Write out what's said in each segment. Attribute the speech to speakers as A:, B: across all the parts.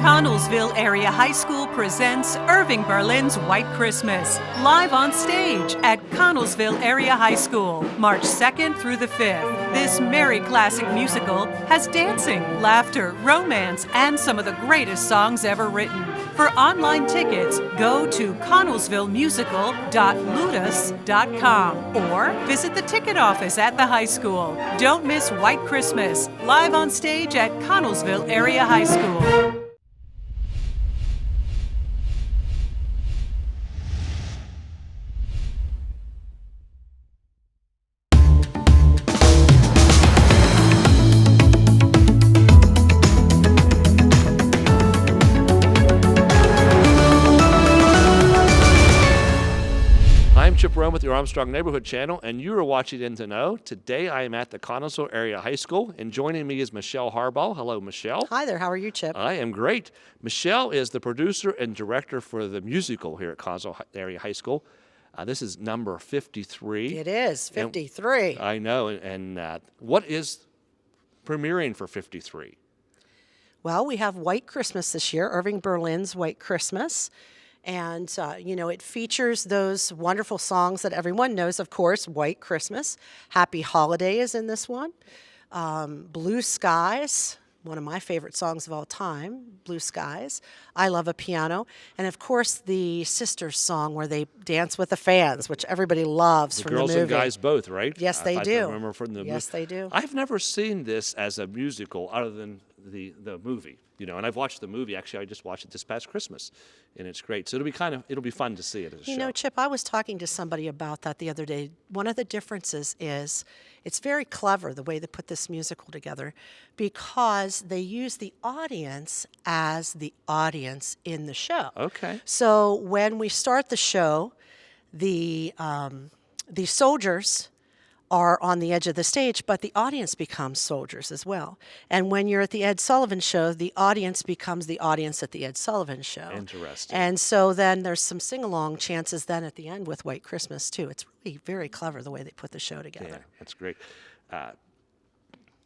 A: Connellsville Area High School presents Irving Berlin's White Christmas, live on stage at Connellsville Area High School, March 2nd through the 5th. This merry classic musical has dancing, laughter, romance, and some of the greatest songs ever written. For online tickets, go to connellsvillemusical.ludus.com or visit the ticket office at the high school. Don't miss White Christmas, live on stage at Connellsville Area High School.
B: I'm Chip Rome with your Armstrong Neighborhood Channel, and you are watching In to Know. Today I am at the Connellsville Area High School, and joining me is Michelle Harbaugh. Hello, Michelle.
C: Hi there. How are you, Chip?
B: I am great. Michelle is the producer and director for the musical here at Connellsville Area High School. This is number 53.
C: It is 53.
B: And I know. And what is premiering for 53?
C: Well, we have White Christmas this year, Irving Berlin's White Christmas. And, it features those wonderful songs that everyone knows, of course. White Christmas, Happy Holiday is in this one. Blue Skies, one of my favorite songs of all time, Blue Skies. I Love a Piano. And, of course, the Sisters song where they dance with the fans, which everybody loves from the movie.
B: Girls and guys both, right?
C: Yes, they do.
B: I remember from the movie.
C: Yes, they do.
B: I've never seen this as a musical other than the movie, and I've watched the movie. Actually, I just watched it this past Christmas, and it's great. So it'll be fun to see it as a show.
C: You know, Chip, I was talking to somebody about that the other day. One of the differences is it's very clever the way they put this musical together because they use the audience as the audience in the show.
B: Okay.
C: So when we start the show, the soldiers are on the edge of the stage, but the audience becomes soldiers as well. And when you're at the Ed Sullivan Show, the audience becomes the audience at the Ed Sullivan Show.
B: Interesting.
C: And so then there's some sing-along chances then at the end with White Christmas, too. It's really very clever the way they put the show together.
B: Yeah, that's great.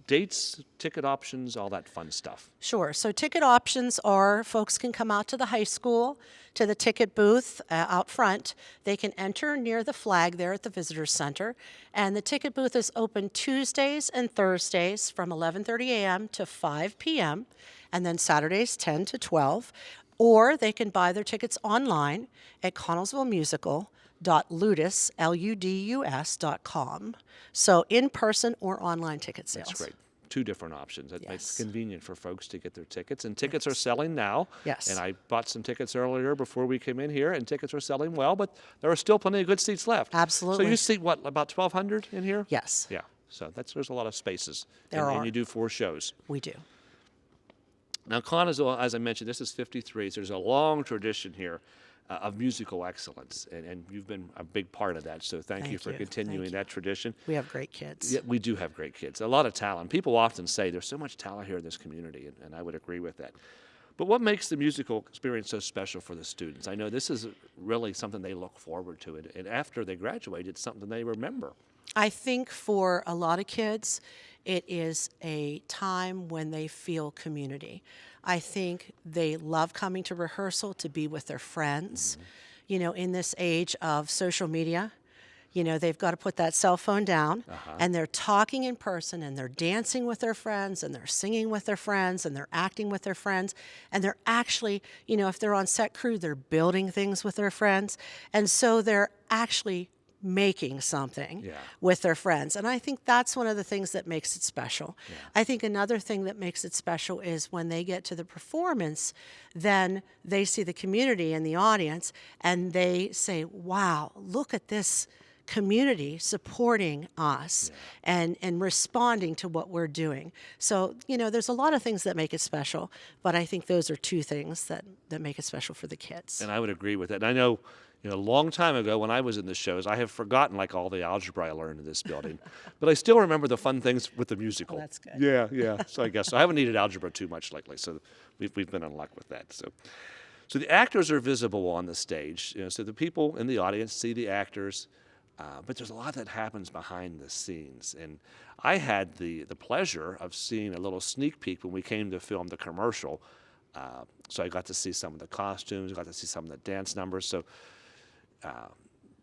B: Dates, ticket options, all that fun stuff.
C: Sure. So ticket options are folks can come out to the high school, to the ticket booth out front. They can enter near the flag there at the Visitor Center. And the ticket booth is open Tuesdays and Thursdays from 11:30 a.m. to 5 p.m. and then Saturdays 10 to 12. Or they can buy their tickets online at connellsvillemusical.ludus.com. So in-person or online ticket sales.
B: That's great. Two different options. It
C: Yes.
B: makes it convenient for folks to get their tickets. And tickets are selling now.
C: Yes.
B: And I bought some tickets earlier before we came in here, and tickets are selling well, but there are still plenty of good seats left.
C: Absolutely.
B: So you seat, about 1,200 in here?
C: Yes.
B: Yeah. So there's a lot of spaces.
C: There are.
B: And you do 4 shows.
C: We do.
B: Now, Connellsville, as I mentioned, this is 53, so there's a long tradition here of musical excellence, and you've been a big part of that, so thank you for continuing that tradition.
C: We have great kids.
B: Yeah, we do have great kids, a lot of talent. People often say there's so much talent here in this community, and I would agree with that. But what makes the musical experience so special for the students? I know this is really something they look forward to, and after they graduate, it's something they remember.
C: I think for a lot of kids, it is a time when they feel community. I think they love coming to rehearsal to be with their friends. Mm-hmm. In this age of social media, they've got to put that cell phone down, and they're talking in person, and they're dancing with their friends, and they're singing with their friends, and they're acting with their friends, and they're actually, if they're on set crew, they're building things with their friends, and so they're actually making something with their friends. And I think that's one of the things that makes it special. Yeah. I think another thing that makes it special is when they get to the performance, then they see the community and the audience, and they say, wow, look at this community supporting us and responding to what we're doing. So, there's a lot of things that make it special, but I think those are 2 things that make it special for the kids.
B: And I would agree with that. And I know, a long time ago when I was in the shows, I have forgotten all the algebra I learned in this building, but I still remember the fun things with the musical.
C: Oh, that's good.
B: Yeah. So I guess I haven't needed algebra too much lately, so we've been in luck with that. So the actors are visible on the stage, so the people in the audience see the actors, but there's a lot that happens behind the scenes. And I had the pleasure of seeing a little sneak peek when we came to film the commercial So I got to see some of the costumes, I got to see some of the dance numbers. So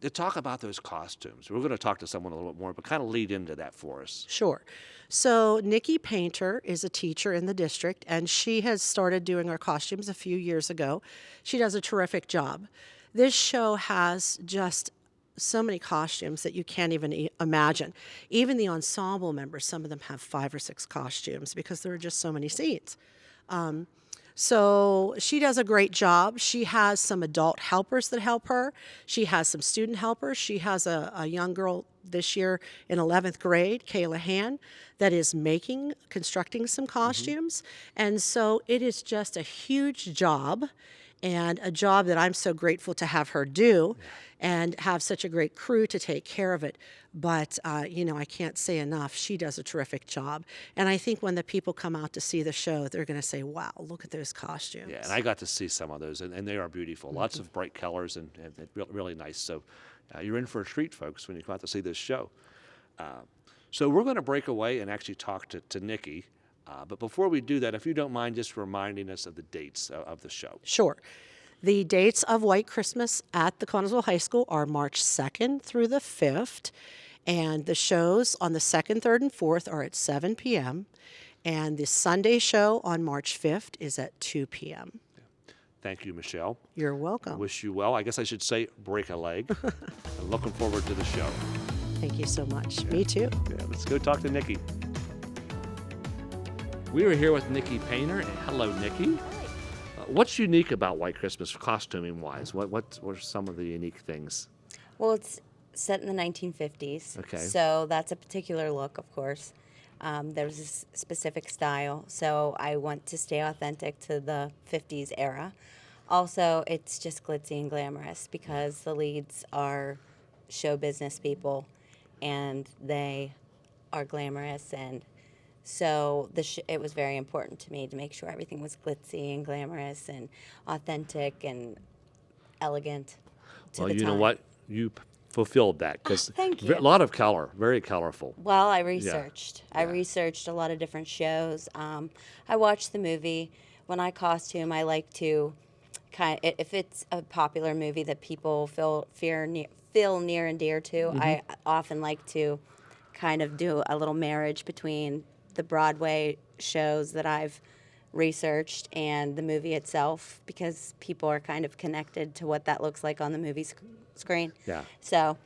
B: to talk about those costumes, we're going to talk to someone a little bit more, but kind of lead into that for us.
C: Sure. So Nikki Painter is a teacher in the district, and she has started doing our costumes a few years ago. She does a terrific job. This show has just so many costumes that you can't even imagine. Even the ensemble members, some of them have 5 or 6 costumes because there are just so many scenes. So she does a great job. She has some adult helpers that help her. She has some student helpers. She has a young girl this year in 11th grade, Kayla Han, that is constructing some costumes. And so it is just a huge job, and a job that I'm so grateful to have her do and have such a great crew to take care of it. But, I can't say enough. She does a terrific job. And I think when the people come out to see the show, they're going to say, wow, look at those costumes.
B: Yeah, and I got to see some of those, and they are beautiful. Lots of bright colors and really nice. So you're in for a treat, folks, when you come out to see this show. So we're going to break away and actually talk to Nikki. But before we do that, if you don't mind just reminding us of the dates of the show.
C: Sure. The dates of White Christmas at the Connellsville High School are March 2nd through the 5th. And the shows on the 2nd, 3rd, and 4th are at 7 p.m. And the Sunday show on March 5th is at 2 p.m.
B: Thank you, Michelle.
C: You're welcome.
B: Wish you well. I guess I should say break a leg. I'm looking forward to the show.
C: Thank you so much. Me too.
B: Yeah, let's go talk to Nikki. We are here with Nikki Painter. And hello, Nikki. What's unique about White Christmas costuming-wise? What were some of the unique things?
D: Well, it's set in the 1950s.
B: Okay.
D: So that's a particular look, of course. There's a specific style. So I want to stay authentic to the 50s era. Also, it's just glitzy and glamorous because the leads are show business people and they are glamorous, and so it was very important to me to make sure everything was glitzy and glamorous and authentic and elegant to
B: Well,
D: the
B: you know
D: time.
B: what? You fulfilled that because
D: thank you.
B: a lot of color, very colorful.
D: Well, I researched.
B: Yeah.
D: I researched a lot of different shows. I watched the movie. When I costume, I like to if it's a popular movie that people feel near and dear to, I often like to kind of do a little marriage between the Broadway shows that I've researched and the movie itself, because people are kind of connected to what that looks like on the movie screen.
B: Yeah.
D: So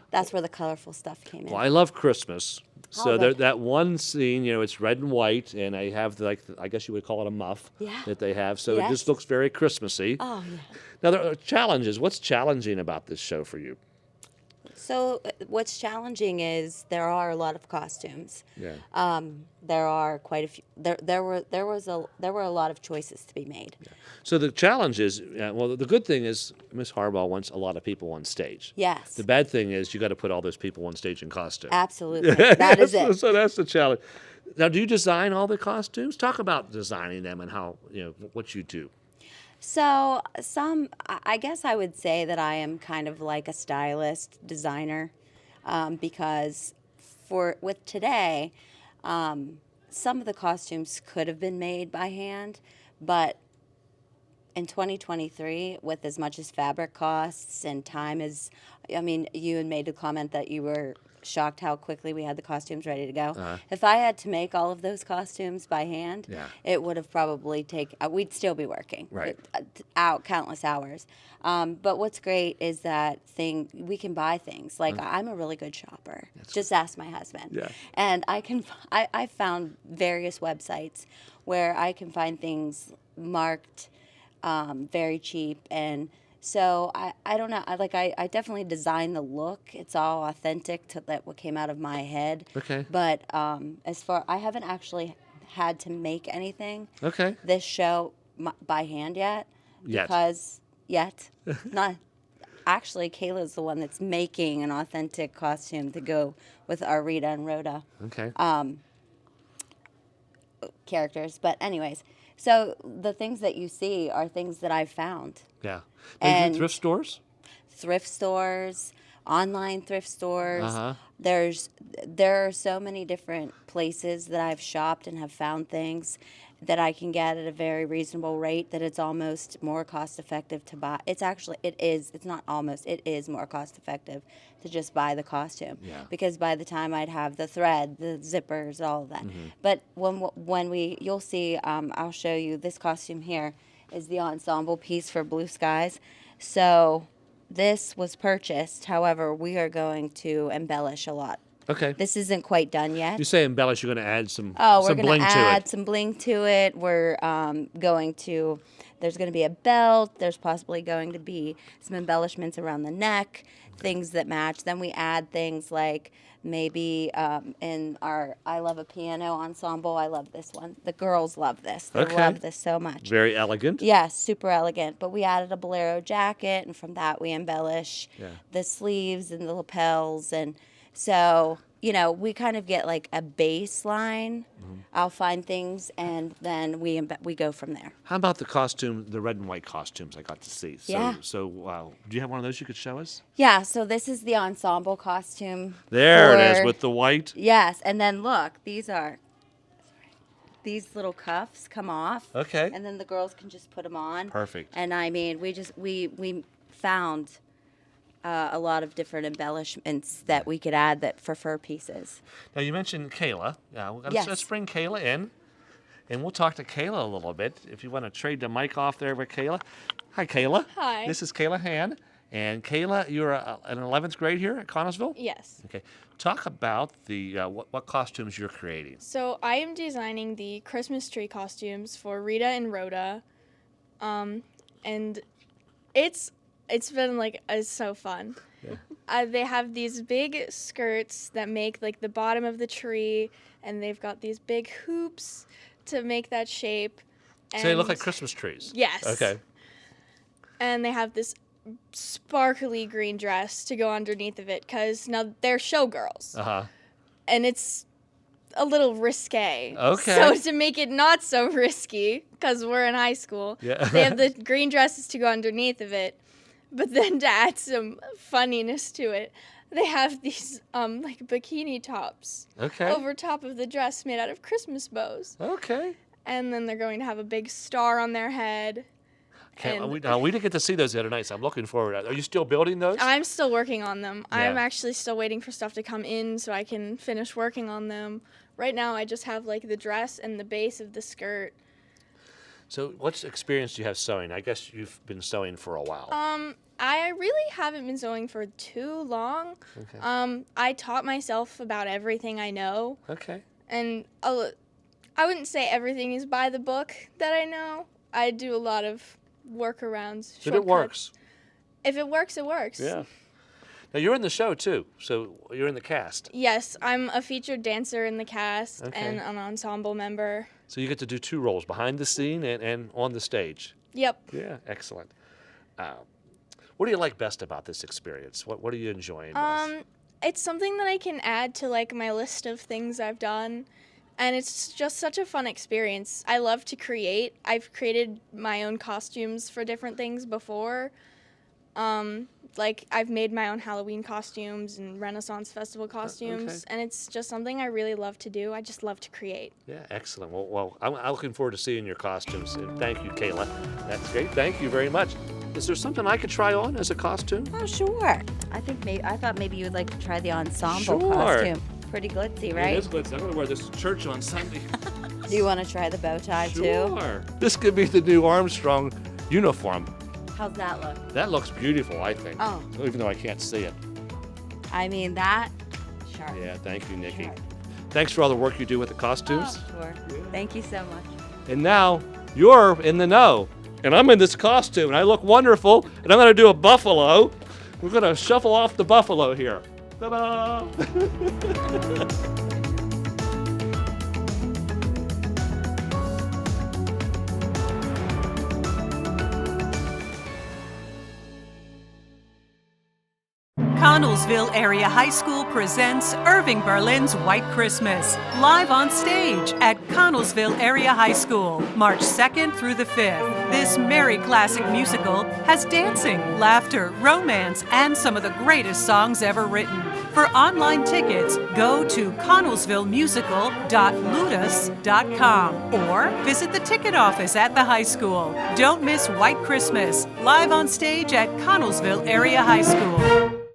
D: that's where the colorful stuff came in.
B: Well, I love Christmas. So
D: good.
B: that one scene, it's red and white, and I have I guess you would call it a muff that they have. So it just
D: Yes.
B: looks very Christmassy.
D: Oh, yeah.
B: Now there are challenges. What's challenging about this show for you?
D: So what's challenging is there are a lot of costumes.
B: Yeah.
D: There are quite a few. There were a lot of choices to be made.
B: So the challenge is, well, the good thing is Miss Harbaugh wants a lot of people on stage.
D: Yes.
B: The bad thing is you got to put all those people on stage in costume.
D: Absolutely. That is it.
B: So that's the challenge. Now, do you design all the costumes? Talk about designing them and how, what you do.
D: So I guess I would say that I am kind of like a stylist designer, because with today, some of the costumes could have been made by hand, but in 2023, with as much as fabric costs and time you had made a comment that you were shocked how quickly we had the costumes ready to go. If I had to make all of those costumes by hand, it would have probably we'd still be working out countless hours. But what's great is that we can buy things. Like I'm a really good shopper. Just ask my husband.
B: Yeah.
D: And I found various websites where I can find things marked very cheap, and so I don't know. I definitely designed the look. It's all authentic to what came out of my head.
B: Okay.
D: But I haven't actually had to make anything.
B: Okay.
D: This show by hand yet. Because not. Actually, Kayla's the one that's making an authentic costume to go with our Rita and Rhoda
B: Okay.
D: characters. But anyways, so the things that you see are things that I've found.
B: Yeah.
D: And
B: thrift stores?
D: Thrift stores, online thrift stores.
B: Uh-huh.
D: There are so many different places that I've shopped and have found things. that I can get at a very reasonable rate, that it's almost more cost effective to buy. It's not almost, it is more cost effective to just buy the costume.
B: Yeah.
D: Because by the time I'd have the thread, the zippers, all of that. But you'll see, I'll show you this costume here is the ensemble piece for Blue Skies. So this was purchased. However, we are going to embellish a lot.
B: Okay.
D: This isn't quite done yet.
B: You say embellish, you're going to add some
D: Oh, we're
B: some
D: going
B: bling
D: to
B: to
D: add
B: it.
D: some bling to it. We're there's going to be a belt. There's possibly going to be some embellishments around the neck, things that match. Then we add things like maybe in our I Love a Piano ensemble. I love this one. The girls love this. They
B: Okay.
D: love this so much.
B: Very elegant.
D: Yes, super elegant. But we added a bolero jacket, and from that we embellish the sleeves and the lapels. And so, we kind of get like a baseline. I'll find things, and then we go from there.
B: How about the costume, the red and white costumes I got to see?
D: Yeah.
B: So do you have one of those you could show us?
D: Yeah, so this is the ensemble costume.
B: There it is
D: for-
B: with the white.
D: Yes, and then look, these little cuffs come off.
B: Okay.
D: And then the girls can just put them on.
B: Perfect.
D: And I mean, we found a lot of different embellishments that we could add that for fur pieces.
B: Now, you mentioned Kayla.
D: Yes.
B: Let's bring Kayla in, and we'll talk to Kayla a little bit. If you want to trade the mic off there with Kayla. Hi, Kayla.
E: Hi.
B: This is Kayla Han. And Kayla, you're in 11th grade here at Connellsville?
E: Yes.
B: Okay. Talk about the what costumes you're creating.
E: So I am designing the Christmas tree costumes for Rita and Rhoda, and it's been it's so fun.
B: Yeah.
E: They have these big skirts that make like the bottom of the tree, and they've got these big hoops to make that shape.
B: So they look
E: and-
B: like Christmas trees.
E: Yes.
B: Okay.
E: And they have this sparkly green dress to go underneath of it, because now they're showgirls.
B: Uh-huh.
E: And it's a little risque.
B: Okay.
E: So to make it not so risky, because we're in high school,
B: Yeah.
E: they have the green dresses to go underneath of it. But then to add some funniness to it, they have these bikini tops
B: Okay.
E: over top of the dress made out of Christmas bows.
B: Okay.
E: And then they're going to have a big star on their head. And-
B: We didn't get to see those the other night, so I'm looking forward. Are you still building those?
E: I'm still working on them. I'm
B: Yeah.
E: actually still waiting for stuff to come in so I can finish working on them. Right now, I just have the dress and the base of the skirt.
B: So what experience do you have sewing? I guess you've been sewing for a while.
E: I really haven't been sewing for too long.
B: Okay.
E: I taught myself about everything I know,
B: Okay.
E: and I wouldn't say everything is by the book that I know. I do a lot of workarounds.
B: But it works.
E: If it works, it works.
B: Yeah. Now you're in the show too, so you're in the cast.
E: Yes, I'm a featured dancer in the cast
B: Okay.
E: and an ensemble member.
B: So you get to do two roles, behind the scene and on the stage.
E: Yep.
B: Yeah, excellent. What do you like best about this experience? What are you enjoying most?
E: It's something that I can add to my list of things I've done, and it's just such a fun experience. I love to create. I've created my own costumes for different things before. I've made my own Halloween costumes and Renaissance Festival costumes, and it's just something I really love to do. I just love to create.
B: Yeah, excellent. Well, I'm looking forward to seeing your costumes. And thank you, Kayla. That's great. Thank you very much. Is there something I could try on as a costume?
D: Oh, sure. I thought maybe you would like to try the ensemble
B: Sure.
D: costume. Pretty glitzy, right?
B: It is glitzy. I'm going to wear this to church on Sunday.
D: Do you want to try the bow tie too?
B: Sure. This could be the new Armstrong uniform.
D: How's that look?
B: That looks beautiful, I think.
D: Oh.
B: Even though I can't see it.
D: I mean, that, sharp.
B: Yeah, thank you, Nikki.
D: Sharp.
B: Thanks for all the work you do with the costumes.
D: Oh, sure. Thank you so much.
B: And now you're in the know. And I'm in this costume, and I look wonderful, and I'm going to do a buffalo. We're going to shuffle off the buffalo here. Ta-da!
A: Connellsville Area High School presents Irving Berlin's White Christmas, live on stage at Connellsville Area High School, March 2nd through the 5th. This merry classic musical has dancing, laughter, romance, and some of the greatest songs ever written. For online tickets, go to connellsvillemusical.ludus.com or visit the ticket office at the high school. Don't miss White Christmas, live on stage at Connellsville Area High School.